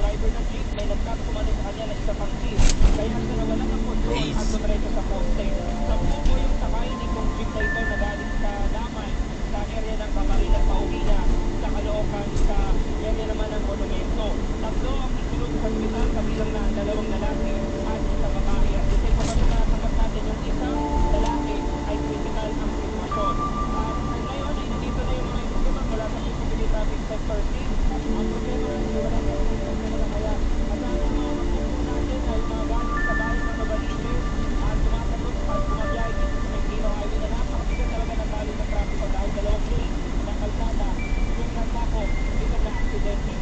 driver ng jeep, may nagkat kumano sa kanya na isa pang jeep. Kaya siya nawala ng control at dumiretso sa poste. Sampu po yung sakay nitong jeep na ito na galing sa Damay, sa area ng Camarines, Pauhina, sa Caloocan, sa area naman ng Monumento. Tatlo ang isulong sa hospital, kabilang na ang dalawang lalaki at isang babae. At isa pa kami nakatanggap natin yung isang lalaki ay critical ang sitwasyon. At ngayon ay nandito na yung mga isulong mula sa Philippine Traffic Sector 6. Ang problema ay wala na yung problema na kaya. At ang mga magpupo natin ay mga galing sa bayan ng Novaliches at tumatakot at bumabiyay dito sa Quintino Highway na napakabigat talaga ng daloy ng trapiko dahil dalawang lane ng kalsada yung nasakop dito na aksidente.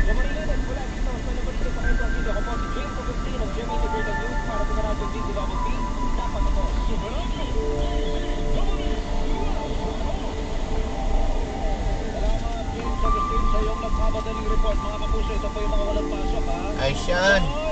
Lumarilanan mula dito sa Novaliches sa Quezon City. Ako po si James Agustin ng GMA Integrated News para sa Radyo DZWB na pagkato. Salamat James Agustin sa iyong nagmamadaling report. Mga kapuso, ito po yung mga walang pasok ha. Ay siyan.